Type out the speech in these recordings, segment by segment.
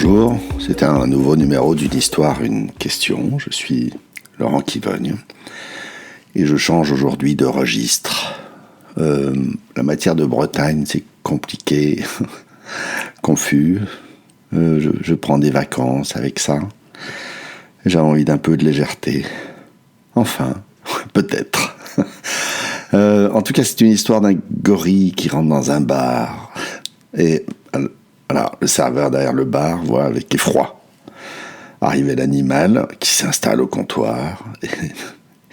Bonjour, c'est un nouveau numéro d'une histoire, une question. Je suis Laurent Kivogne et je change aujourd'hui de registre. La matière de Bretagne, c'est compliqué, confus. Je prends des vacances avec ça. J'ai envie d'un peu de légèreté. Enfin, peut-être. En tout cas, c'est une histoire d'un gorille qui rentre dans un bar. Et voilà, le serveur derrière le bar voit avec effroi arriver l'animal qui s'installe au comptoir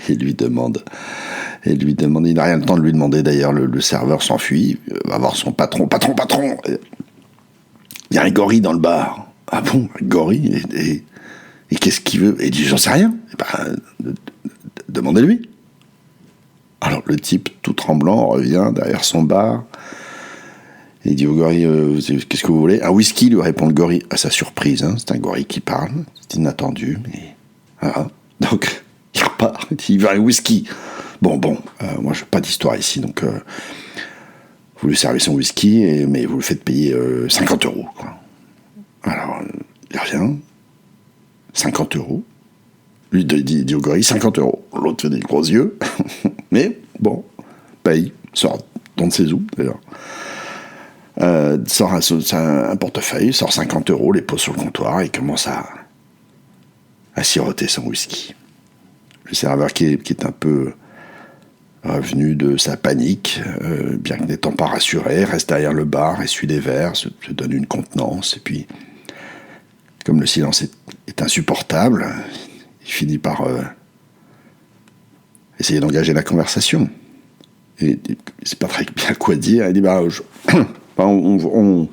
et lui demande, il n'a rien le temps de lui demander d'ailleurs, le serveur s'enfuit, va voir son patron. Il y a un gorille dans le bar. Ah bon, un gorille et qu'est-ce qu'il veut? Et il dit, j'en sais rien. Demandez-lui. Alors le type, tout tremblant, revient derrière son bar. Il dit au gorille, qu'est-ce que vous voulez? Un whisky, lui répond le gorille. À sa surprise, c'est un gorille qui parle. C'est inattendu, mais voilà. Donc, il repart, il veut un whisky. Bon, moi je n'ai pas d'histoire ici, donc vous lui servez son whisky, mais vous le faites payer 50 €. Quoi. Alors, il revient, 50 €. Lui dit au gorille, 50 €. L'autre fait des gros yeux, mais bon, paye, sort dans ses sous d'ailleurs. Sort un portefeuille, sort 50 €, les pose sur le comptoir et commence à siroter son whisky. Le serveur qui est un peu revenu de sa panique, bien que n'étant pas rassuré, reste derrière le bar, essuie les verres, se donne une contenance, et puis, comme le silence est insupportable, il finit par essayer d'engager la conversation. Et il ne sait pas très bien quoi dire, il dit on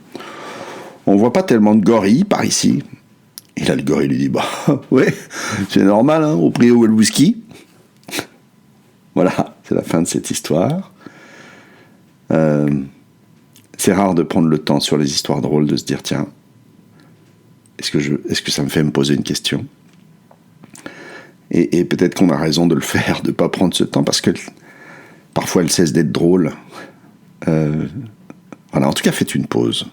voit pas tellement de gorilles par ici. Et là, le gorille lui dit, ouais, c'est normal, au prix où est le whisky. Voilà, c'est la fin de cette histoire. C'est rare de prendre le temps sur les histoires drôles de se dire, tiens, est-ce que ça me fait me poser une question? Et peut-être qu'on a raison de le faire, de ne pas prendre ce temps, parce que parfois elle cesse d'être drôle. Voilà, en tout cas, faites une pause.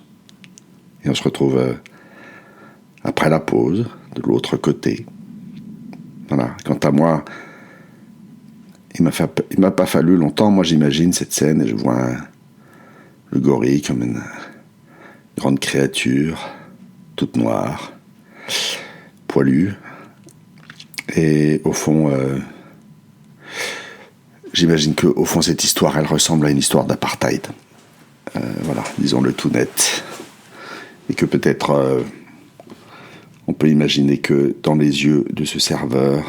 Et on se retrouve après la pause, de l'autre côté. Voilà, quant à moi, il m'a pas fallu longtemps. Moi, j'imagine cette scène et je vois le gorille comme une grande créature, toute noire, poilue. Et au fond, j'imagine qu'au fond, cette histoire, elle ressemble à une histoire d'apartheid. Voilà, disons-le tout net. Et que peut-être on peut imaginer que dans les yeux de ce serveur,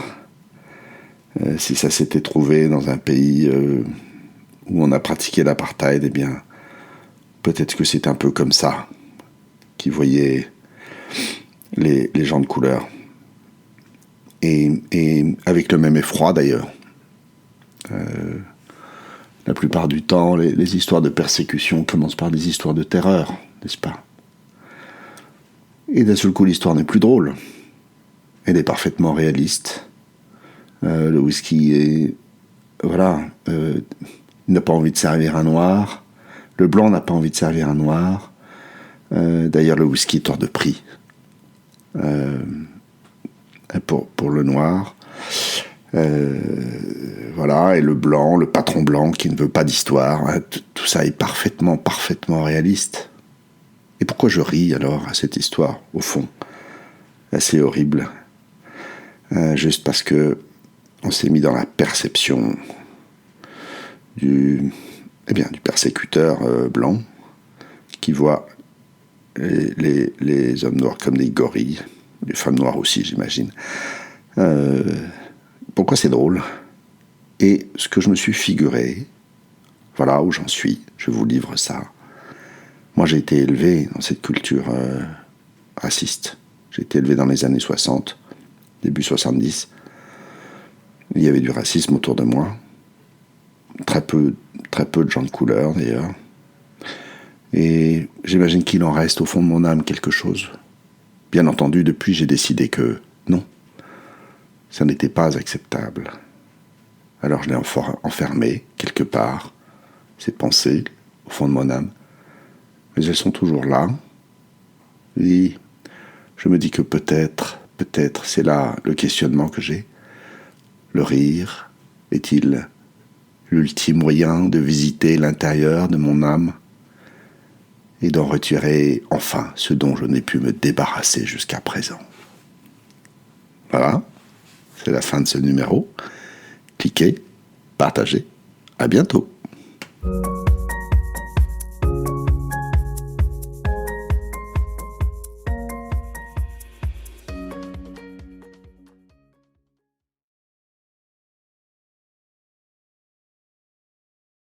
si ça s'était trouvé dans un pays où on a pratiqué l'apartheid, eh bien, peut-être que c'est un peu comme ça qu'il voyait les gens de couleur. Et avec le même effroi d'ailleurs. La plupart du temps, les histoires de persécution commencent par des histoires de terreur, n'est-ce pas? Et d'un seul coup, l'histoire n'est plus drôle. Elle est parfaitement réaliste. Le whisky est... Voilà. Il n'a pas envie de servir un noir. Le blanc n'a pas envie de servir un noir. D'ailleurs, le whisky est hors de prix. Pour le noir. Voilà, et le blanc, le patron blanc qui ne veut pas d'histoire, tout ça est parfaitement réaliste. Et pourquoi je ris alors à cette histoire, au fond, assez horrible, juste parce que on s'est mis dans la perception du persécuteur blanc qui voit les hommes noirs comme des gorilles, les femmes noires aussi, j'imagine. Pourquoi c'est drôle? Et ce que je me suis figuré, voilà où j'en suis, je vous livre ça. Moi, j'ai été élevé dans cette culture raciste. J'ai été élevé dans les années 60, début 70. Il y avait du racisme autour de moi. Très peu de gens de couleur, d'ailleurs. Et j'imagine qu'il en reste au fond de mon âme quelque chose. Bien entendu, depuis, j'ai décidé que non, ça n'était pas acceptable. Alors je l'ai enfermé quelque part, ces pensées, au fond de mon âme. Mais elles sont toujours là. Et je me dis que peut-être, c'est là le questionnement que j'ai. Le rire est-il l'ultime moyen de visiter l'intérieur de mon âme et d'en retirer enfin ce dont je n'ai pu me débarrasser jusqu'à présent? Voilà, c'est la fin de ce numéro. Cliquez, partagez, à bientôt.